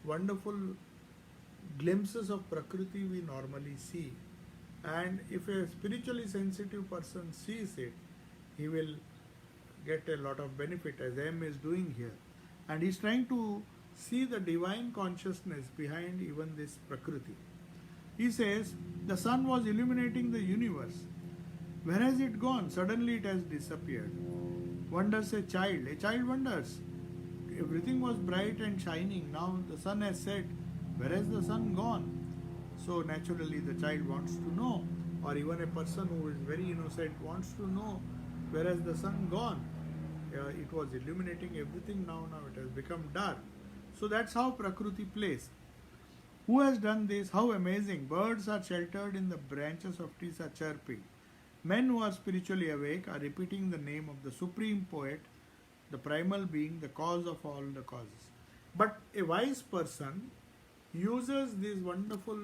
wonderful glimpses of Prakriti we normally see. And if a spiritually sensitive person sees it, he will get a lot of benefit, as M is doing here. And he's trying to see the divine consciousness behind even this Prakriti. He says, the sun was illuminating the universe. Where has it gone? Suddenly it has disappeared. Wonders a child. A child wonders. Everything was bright and shining. Now the sun has set. Where has the sun gone? So naturally the child wants to know, or even a person who is very innocent wants to know, where has the sun gone? It was illuminating everything, now it has become dark. So that's how Prakriti plays. Who has done this? How amazing. Birds are sheltered in the branches of trees are chirping. Men who are spiritually awake are repeating the name of the supreme poet, the primal being, the cause of all the causes. But a wise person uses these wonderful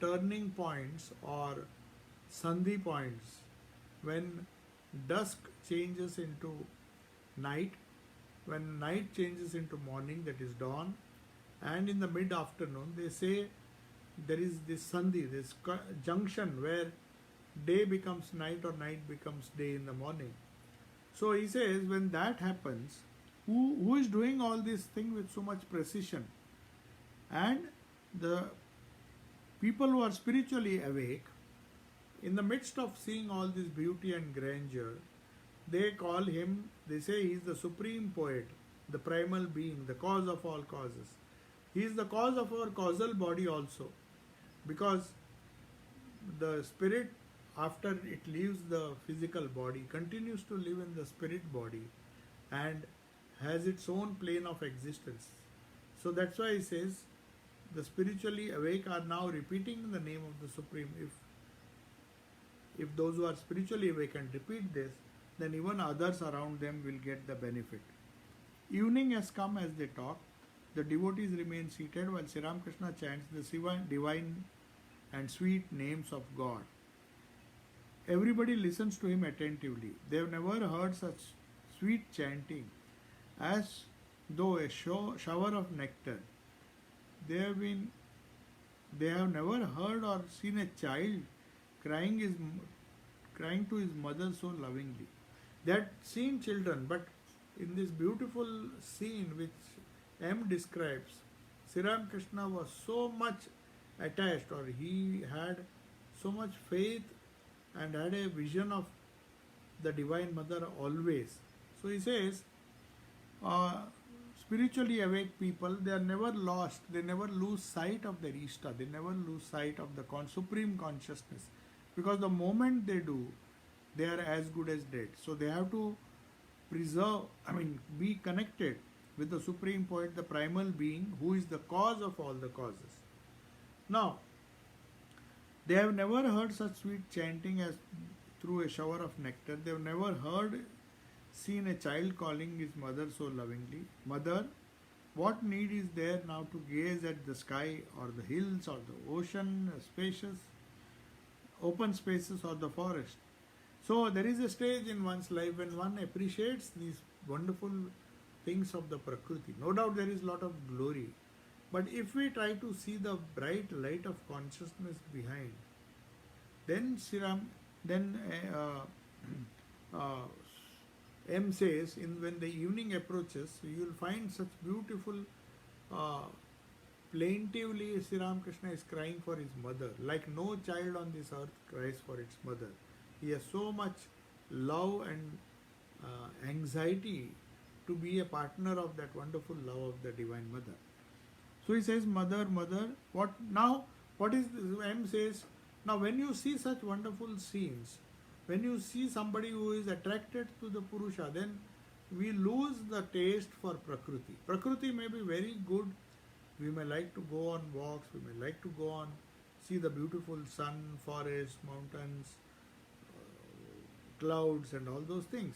turning points or sandhi points when dusk changes into night, when night changes into morning, that is dawn, and in the mid-afternoon they say there is this sandhi, this junction where day becomes night or night becomes day in the morning. So he says when that happens, who is doing all this thing with so much precision? And the people who are spiritually awake, in the midst of seeing all this beauty and grandeur, they call him, they say he is the supreme poet, the primal being, the cause of all causes. He is the cause of our causal body also, because the spirit, after it leaves the physical body, continues to live in the spirit body and has its own plane of existence. So that's why he says the spiritually awake are now repeating the name of the Supreme. If those who are spiritually awakened repeat this, then even others around them will get the benefit. Evening has come as they talk. The devotees remain seated while Sri Ramakrishna chants the divine and sweet names of God. Everybody listens to him attentively. They have never heard such sweet chanting, as though a shower of nectar. They have never heard or seen a child crying to his mother so lovingly. They had seen children, but in this beautiful scene which M describes, Sri Ramakrishna was so much attached, or he had so much faith and had a vision of the Divine Mother always. So he says, spiritually awake people, they are never lost, they never lose sight of their Ishta, they never lose sight of the supreme consciousness, because the moment they do, they are as good as dead. So they have to be connected with the supreme poet, the primal being, who is the cause of all the causes. Now, they have never heard such sweet chanting as through a shower of nectar. They have never seen a child calling his mother so lovingly. Mother, what need is there now to gaze at the sky or the hills or the ocean, spacious, open spaces or the forest? So there is a stage in one's life when one appreciates these wonderful things of the Prakriti. No doubt there is a lot of glory. But if we try to see the bright light of consciousness behind, then M says, when the evening approaches, you will find such beautiful, plaintively Sri Ramakrishna is crying for his mother, like no child on this earth cries for its mother. He has so much love and anxiety to be a partner of that wonderful love of the Divine Mother. So he says, Mother, Mother, what is this? M says, now when you see such wonderful scenes, when you see somebody who is attracted to the Purusha, then we lose the taste for Prakriti. Prakriti may be very good. We may like to go on walks, we may like to go on, see the beautiful sun, forest, mountains, clouds, and all those things.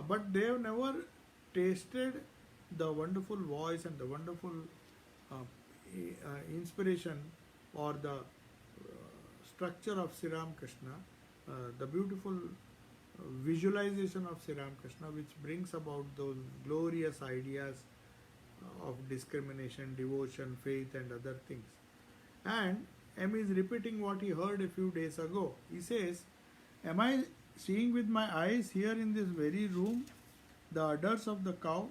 But they have never tasted the wonderful voice and the wonderful inspiration or the structure of Sri Ramakrishna, the beautiful visualization of Sri Ramakrishna, which brings about those glorious ideas of discrimination, devotion, faith, and other things. And M is repeating what he heard a few days ago. He says, am I seeing with my eyes here in this very room the udders of the cow?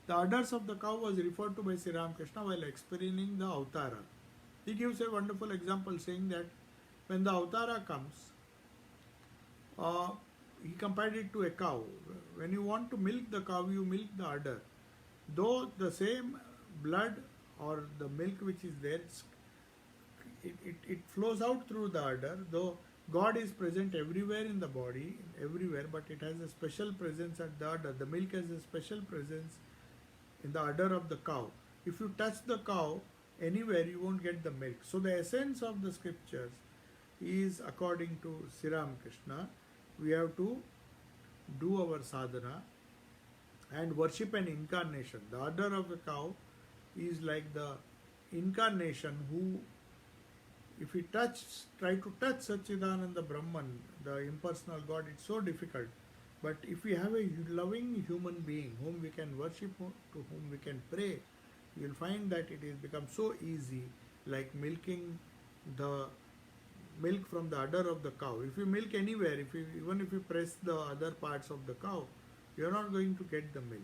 The udders of the cow was referred to by Sri Ramakrishna while explaining the Avtara. He gives a wonderful example saying that when the Avtara comes, he compared it to a cow. When you want to milk the cow, you milk the udder. Though the same blood or the milk which is there, it flows out through the udder, though God is present everywhere in the body, everywhere, but it has a special presence at the udder. The milk has a special presence in the udder of the cow. If you touch the cow anywhere, you won't get the milk. So the essence of the scriptures is, according to Sri Ramakrishna, we have to do our sadhana and worship an incarnation. The udder of the cow is like the incarnation who, if we try to touch Satchidananda Brahman, the impersonal God, it's so difficult. But if we have a loving human being whom we can worship, to whom we can pray, you will find that it has become so easy, like milking the milk from the udder of the cow. If you milk anywhere, even if you press the other parts of the cow, you are not going to get the milk.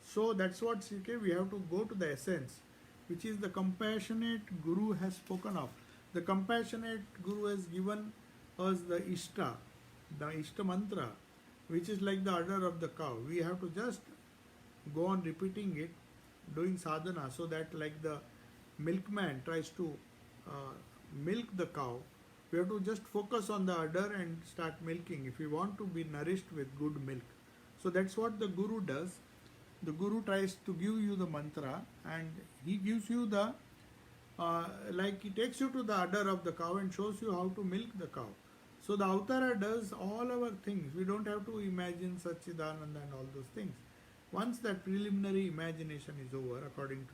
So that's what we have to go to the essence, which is the compassionate Guru has spoken of. The compassionate Guru has given us the Ishta mantra, which is like the udder of the cow. We have to just go on repeating it, doing sadhana, so that like the milkman tries to milk the cow, we have to just focus on the udder and start milking if we want to be nourished with good milk. So that's what the Guru does. The Guru tries to give you the mantra, and he gives you the like he takes you to the udder of the cow and shows you how to milk the cow. So the Avtara does all our things. We don't have to imagine Satchidananda and all those things. Once that preliminary imagination is over, according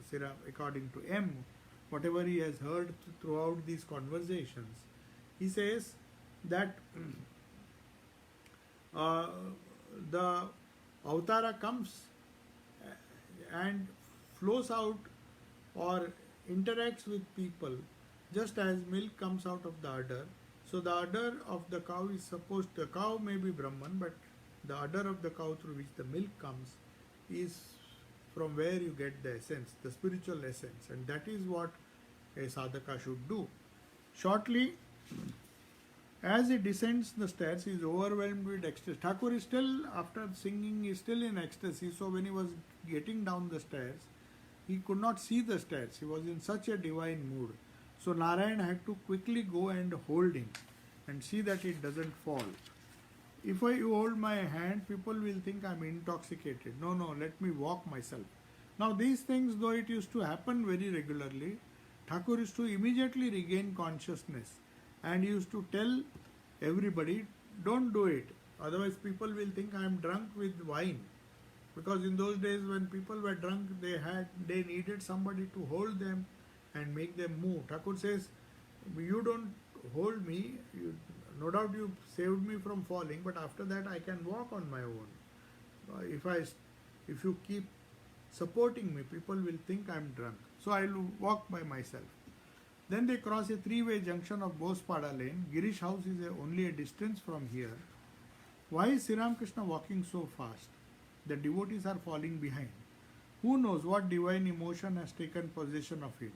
to M, whatever he has heard throughout these conversations, he says that the Avtara comes and flows out or interacts with people just as milk comes out of the udder. So the udder of the cow is the cow may be Brahman, but the udder of the cow through which the milk comes is from where you get the essence, the spiritual essence, and that is what a sadhaka should do. Shortly, as he descends the stairs, he is overwhelmed with ecstasy. Thakur is still, after singing, is still in ecstasy. So when he was getting down the stairs, he could not see the stairs. He was in such a divine mood. So Narayan had to quickly go and hold him and see that it doesn't fall. If I hold my hand, people will think I am intoxicated. No, let me walk myself. Now these things, though it used to happen very regularly, Thakur used to immediately regain consciousness, and he used to tell everybody, don't do it. Otherwise people will think I am drunk with wine. Because in those days when people were drunk, they needed somebody to hold them and make them move. Thakur says, you don't hold me, no doubt you saved me from falling, but after that I can walk on my own. If you keep supporting me, people will think I am drunk. So I will walk by myself. Then they cross a three-way junction of Bospada Lane. Girish house is only a distance from here. Why is Sri Ramakrishna walking so fast? The devotees are falling behind. Who knows what divine emotion has taken possession of him?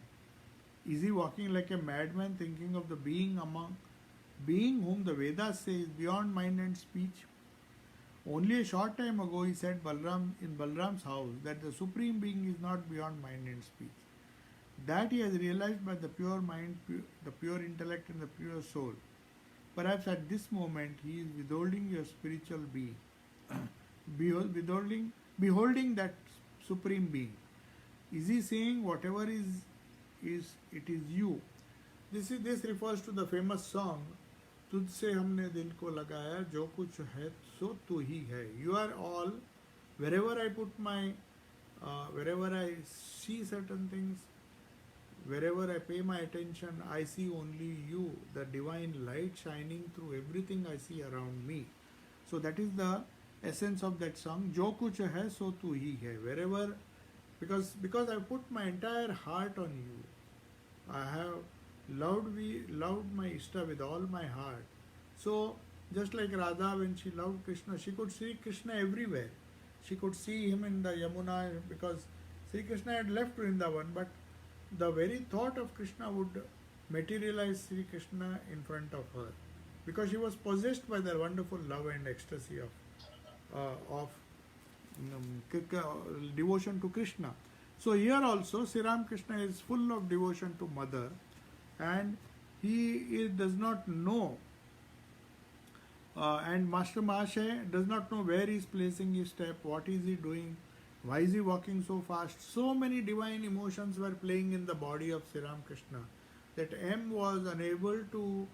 Is he walking like a madman, thinking of the being whom the Vedas say is beyond mind and speech? Only a short time ago he said in Balram's house that the Supreme Being is not beyond mind and speech. That he has realized by the pure mind, the pure intellect and the pure soul. Perhaps at this moment he is withholding your spiritual being. beholding that supreme being. Is he saying whatever is it is you? This refers to the famous song तुझसे हमने दिल को लगाया जो कुछ है सो तू ही है. You are all. Wherever I put my wherever I see certain things, wherever I pay my attention, I see only you, the divine light shining through everything I see around me. So that is the essence of that song. जो कुछ है सो तू ही है. Wherever, because I put my entire heart on you. I have loved my Ishta with all my heart. So just like Radha, when she loved Krishna, she could see Krishna everywhere. She could see him in the Yamuna, because Sri Krishna had left Vrindavan, but the very thought of Krishna would materialize Sri Krishna in front of her, because she was possessed by the wonderful love and ecstasy of devotion to Krishna. So here also Sri Ram Krishna is full of devotion to Mother, and he does not know, and Master Mahashay does not know where he is placing his step, what is he doing, why is he walking so fast. So many divine emotions were playing in the body of Sri Ram Krishna that M was unable to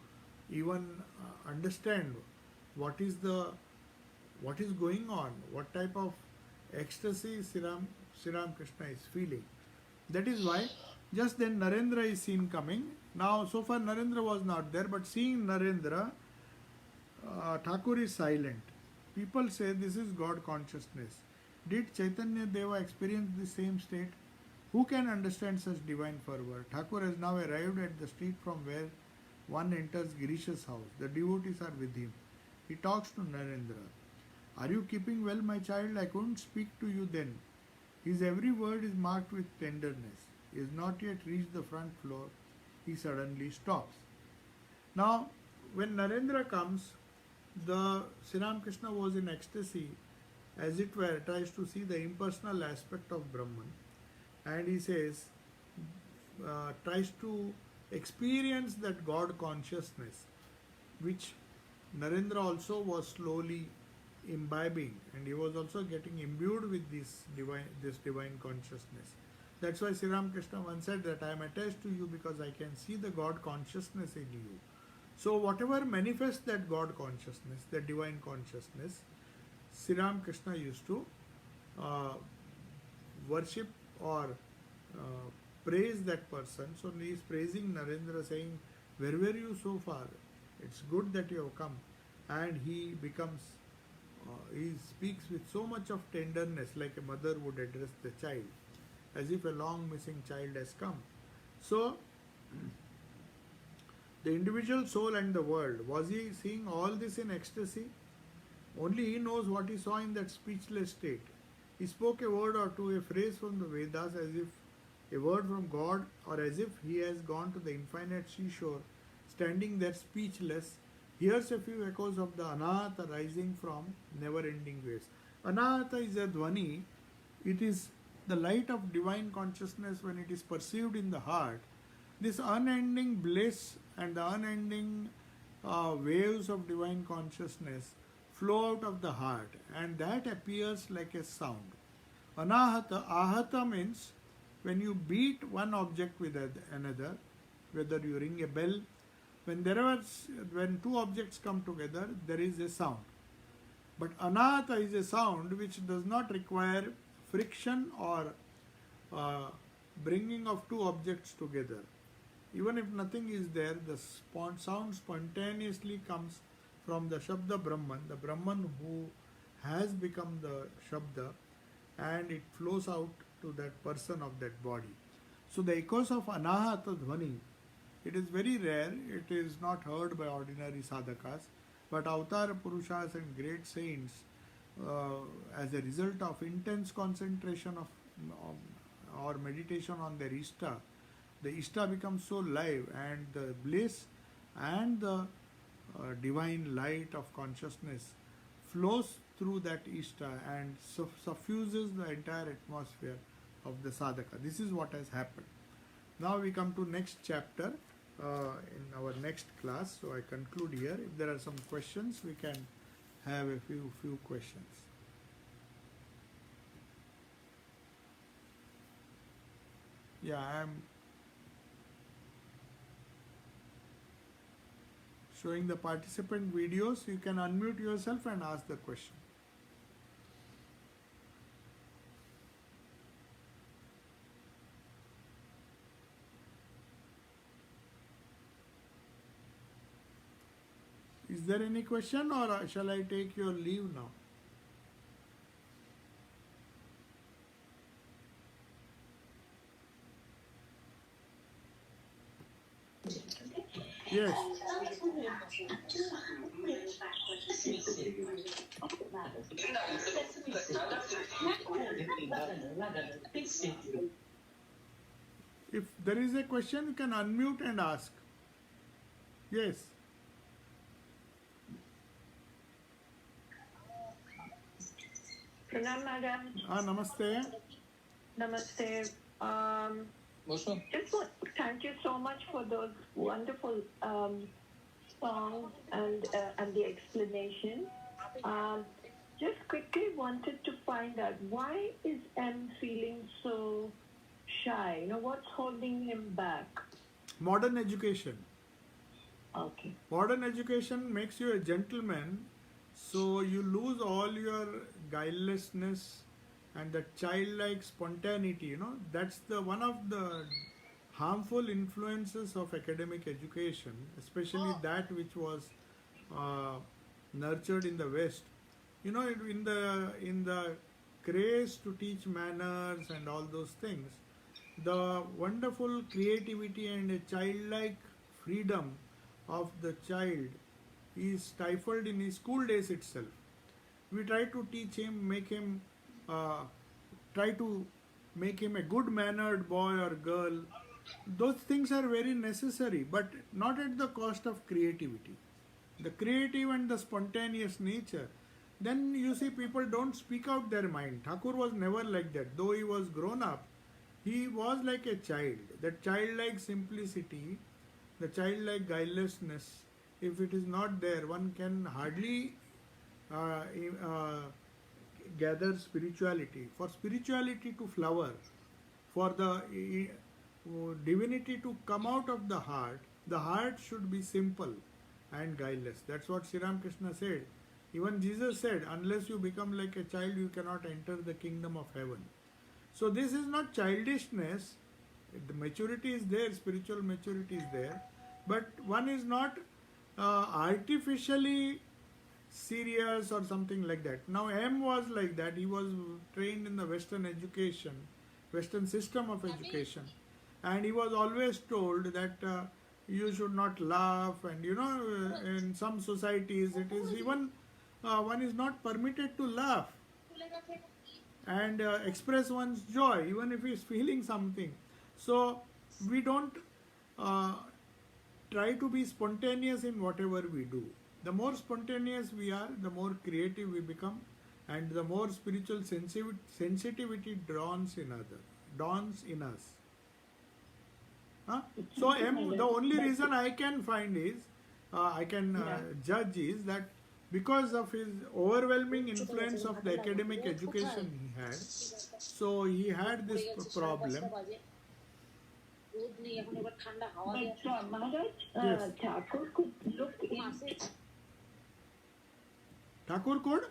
even understand what is going on, what type of ecstasy Sri Ram Krishna is feeling. That is why just then Narendra is seen coming. Now so far Narendra was not there, but seeing Narendra, Thakur is silent. People say this is God consciousness. Did Chaitanya Deva experience the same state? Who can understand such divine fervor? Thakur has now arrived at the street from where one enters Girish's house. The devotees are with him. He talks to Narendra. Are you keeping well, my child? I couldn't speak to you then. His every word is marked with tenderness. He has not yet reached the front floor. He suddenly stops. Now, when Narendra comes, the Sri Ram Krishna was in ecstasy, as it were, tries to see the impersonal aspect of Brahman, and he says, tries to experience that God consciousness, which Narendra also was slowly imbibing, and he was also getting imbued with this divine consciousness. That's why Sri Ram Krishna once said that I am attached to you because I can see the God consciousness in you. So whatever manifests that God consciousness, that divine consciousness, Sri Ram Krishna used to worship or praise that person. So he is praising Narendra, saying, where were you so far? It's good that you have come. And he becomes, he speaks with so much of tenderness, like a mother would address the child, as if a long missing child has come. So the individual soul and the world, was he seeing all this in ecstasy? Only he knows what he saw in that speechless state. He spoke a word or two, a phrase from the Vedas, as if a word from God, or as if he has gone to the infinite seashore, standing there speechless, hears a few echoes of the Anahata rising from never-ending waves. Anahata is a dhvani. It is the light of divine consciousness when it is perceived in the heart. This unending bliss and the unending waves of divine consciousness flow out of the heart, and that appears like a sound. Anahata, ahata means when you beat one object with another, whether you ring a bell, when two objects come together, there is a sound. But anahata is a sound which does not require friction or bringing of two objects together. Even if nothing is there, the sound spontaneously comes from the Shabda Brahman, the Brahman who has become the Shabda, and it flows out to that person of that body. So the echoes of Anahata Dhvani, it is very rare, it is not heard by ordinary sadhakas, but Avatar Purushas and great saints, as a result of intense concentration or meditation on their Ishta, the Ishta becomes so live, and the bliss and the divine light of consciousness flows through that Ishta and suffuses the entire atmosphere of the sadhaka. This is what has happened. Now we come to next chapter in our next class. So I conclude here. If there are some questions, we can have a few questions. Yeah, I am showing the participant videos. You can unmute yourself and ask the question. Is there any question, or shall I take your leave now? Yes. If there is a question, you can unmute and ask. Yes. Pranam, madam. Namaste. Namaste. Thank you so much for those wonderful songs and the explanation. Just quickly wanted to find out, why is M feeling so shy? You know, what's holding him back? Modern education. Okay. Modern education makes you a gentleman, so you lose all your guilelessness and the childlike spontaneity. You know, that's the one of the harmful influences of academic education, especially that which was nurtured in the West. You know, in the craze to teach manners and all those things, the wonderful creativity and a childlike freedom of the child is stifled in his school days itself. We try to teach him, try to make him a good mannered boy or girl. Those things are very necessary, but not at the cost of creativity. The creative and the spontaneous nature. Then you see, people don't speak out their mind. Thakur was never like that. Though he was grown up, he was like a child. That childlike simplicity, the childlike guilelessness, if it is not there, one can hardly gather spirituality. For spirituality to flower, for the divinity to come out of the heart should be simple and guileless. That's what Sri Ramakrishna said. Even Jesus said, unless you become like a child, you cannot enter the kingdom of heaven. So this is not childishness. The maturity is there, spiritual maturity is there, but one is not artificially serious or something like that. Now M was like that. He was trained in the Western education, Western system of education, and he was always told that you should not laugh, and you know, in some societies it is even one is not permitted to laugh and express one's joy even if he is feeling something. So we don't try to be spontaneous in whatever we do. The more spontaneous we are, the more creative we become, and the more spiritual sensitivity dawns in us. So the only reason I can find is, I can judge is that because of his overwhelming influence of the academic education he had, so he had this problem. But Maharaj, Yes. Thakur could look into... Thakur could?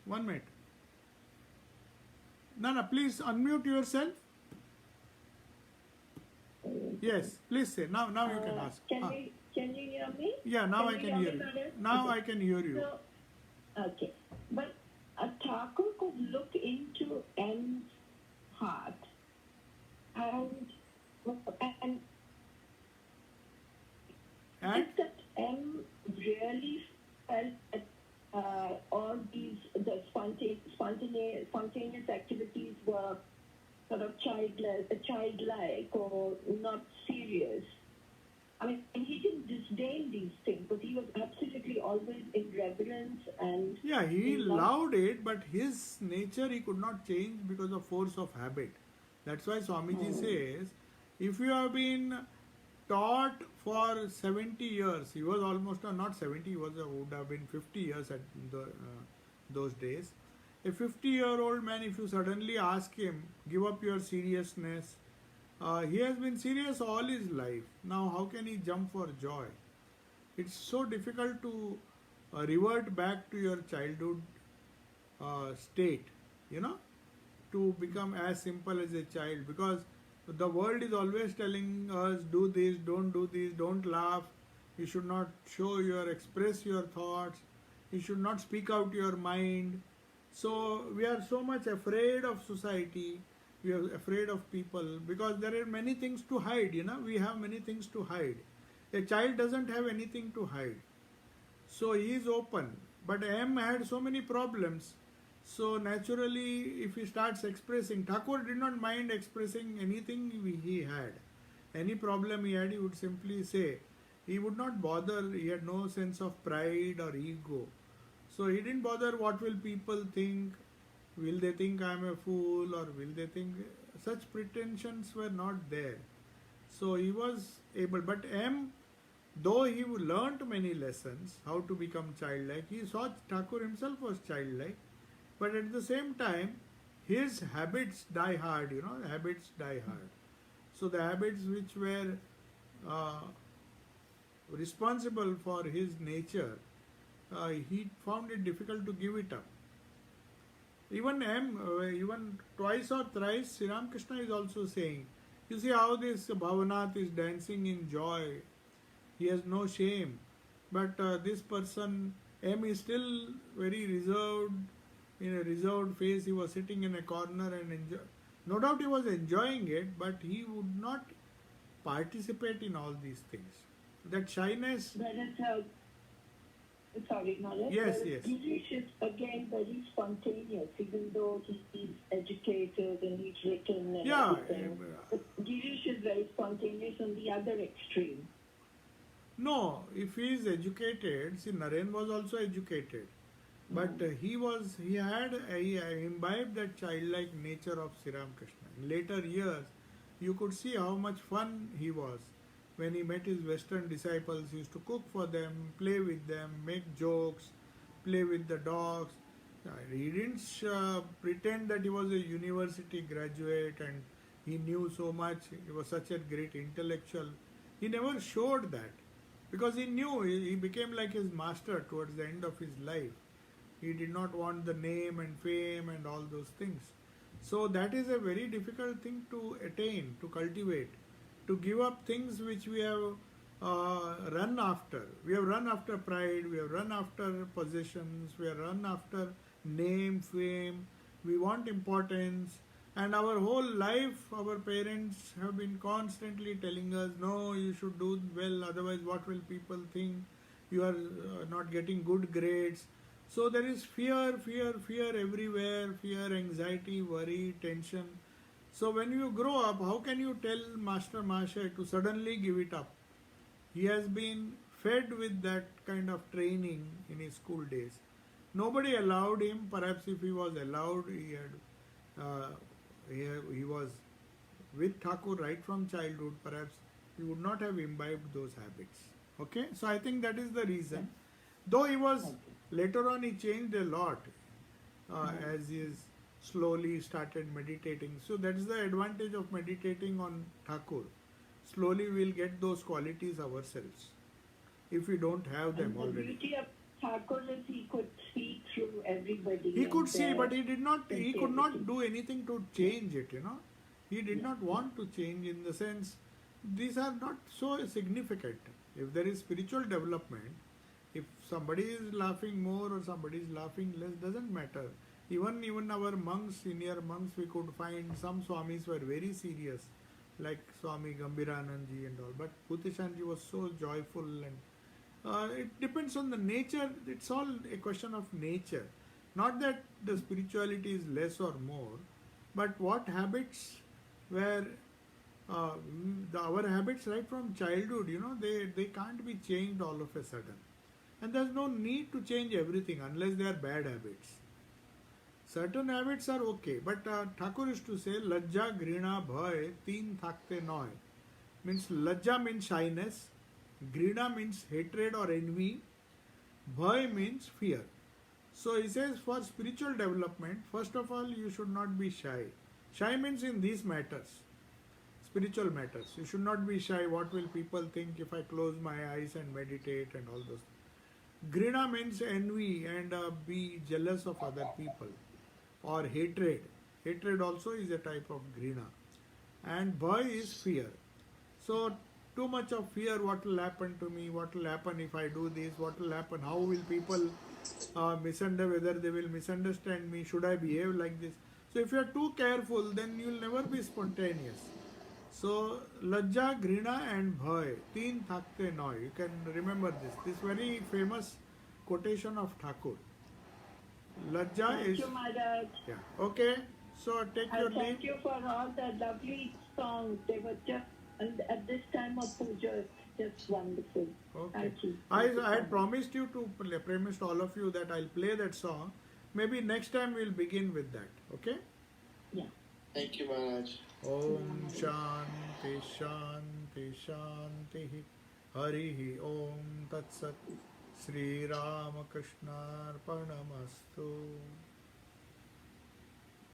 1 minute. No, please unmute yourself. Yes, please say. Now you can ask. Can you hear me? Yeah, now I can hear you. Now I can hear you. So, okay. But Thakur could look into M's heart and if that M really felt that all the spontaneous activities were sort of childlike or not serious. I mean, he didn't disdain these things, but he was absolutely always in reverence and... Yeah, he loved it, but his nature he could not change because of force of habit. That's why Swamiji says, if you have been taught for 70 years, he was almost not 70, he would have been 50 years at those days. A 50-year-old man, if you suddenly ask him, give up your seriousness He has been serious all his life. Now, how can he jump for joy? It's so difficult to revert back to your childhood state, you know, to become as simple as a child, because the world is always telling us do this, do this, don't laugh, you should not show your express your thoughts, you should not speak out your mind. So we are so much afraid of society, we are afraid of people because there are many things to hide, you know, we have many things to hide. A child doesn't have anything to hide, so he is open. But M had so many problems. So naturally, if he starts expressing, Thakur did not mind expressing anything he had. Any problem he had, he would simply say. He would not bother, he had no sense of pride or ego. So he didn't bother what will people think, will they think I am a fool, or will they think, such pretensions were not there. So he was able, but M, though he learnt many lessons, how to become childlike, he saw Thakur himself was childlike, but at the same time, his habits die hard, you know, habits die hard. So the habits which were responsible for his nature, he found it difficult to give it up. Even twice or thrice, Sri Ramakrishna is also saying, you see how this Bhavanath is dancing in joy, he has no shame, but this person, M, is still very reserved, in a reserved face. He was sitting in a corner and no doubt he was enjoying it, but he would not participate in all these things. That shyness. That is sorry, Naresh. Yes, yes. Girish is again very spontaneous, even though he's educated and he's written and everything. But Girish is very spontaneous on the other extreme. No, if he is educated, see, Naren was also educated, but he had imbibed that childlike nature of Sri Ramakrishna. In later years, you could see how much fun he was. When he met his Western disciples, he used to cook for them, play with them, make jokes, play with the dogs. He didn't pretend that he was a university graduate and he knew so much, he was such a great intellectual. He never showed that, because he knew he became like his master towards the end of his life. He did not want the name and fame and all those things. So that is a very difficult thing to attain, to cultivate, to give up things which we have run after. We have run after pride, we have run after possessions, we have run after name, fame, we want importance. And our whole life, our parents have been constantly telling us, no, you should do well, otherwise what will people think? You are not getting good grades. So there is fear everywhere, fear, anxiety, worry, tension. So when you grow up, how can you tell Master Mahasaya to suddenly give it up? He has been fed with that kind of training in his school days. Nobody allowed him. Perhaps if he was allowed, he was with Thakur right from childhood, perhaps he would not have imbibed those habits. Okay, so I think that is the reason. Though he was, later on he changed a lot as he is slowly started meditating. So that is the advantage of meditating on Thakur. Slowly we will get those qualities ourselves, if we don't have them already. The beauty of Thakur is he could see through everybody. He could see, but he could not do anything to change it, you know. He did not want to change, in the sense, these are not so significant. If there is spiritual development, if somebody is laughing more or somebody is laughing less, doesn't matter. Even our monks, senior monks, we could find some Swamis were very serious, like Swami Gambiranandji and all. But Bhutishanji was so joyful, and it depends on the nature. It's all a question of nature. Not that the spirituality is less or more, but what habits were our habits right from childhood, you know, they can't be changed all of a sudden. And there's no need to change everything unless they are bad habits. Certain habits are okay, but Thakur used to say, Lajja, Grina, Bhay, Teen Thakte Noy. Means Lajja means shyness, Grina means hatred or envy, Bhay means fear. So he says, for spiritual development, first of all, you should not be shy. Shy means in these matters. spiritual matters. You should not be shy. What will people think if I close my eyes and meditate and all those. Grina means envy and be jealous of other people, or hatred. Hatred also is a type of grina. And bhai is fear. So too much of fear, what will happen to me, what will happen if I do this, what will happen, how will people misunderstand, whether they will misunderstand me, should I behave like this. So if you are too careful, then you will never be spontaneous. So lajja, grina and bhai, teen thakte noy. You can remember this very famous quotation of Thakur. Lajja Thank is, you, Maharaj. yeah, okay. So take your And leave. thank you for all the lovely songs. They were just, and at this time of puja, just wonderful. Okay. Thank you. I had promised you to promised all of you that I'll play that song. Maybe next time we'll begin with that. Okay? Yeah. Thank you, Maharaj. Om Shanti Shanti Shanti Harihi Om Tat Sat Sri Ramakrishna Arpanamastu.